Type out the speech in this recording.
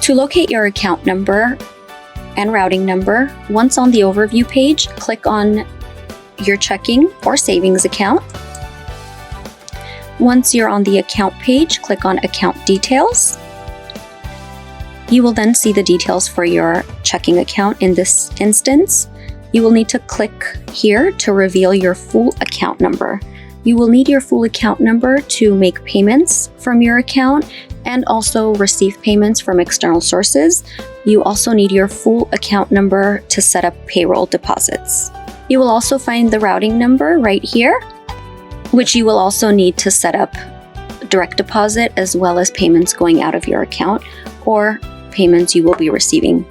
To locate your account number and routing number, once on the overview page, click on your checking or savings account. Once you're on the account page, click on Account Details. You will then see the details for your checking account. In this instance, you will need to click here to reveal your full account number. You will need your full account number to make payments from your account and also receive payments from external sources. You also need your full account number to set up payroll deposits. You will also find the routing number right here, which you will also need to set up direct deposit as well as payments going out of your account or payments you will be receiving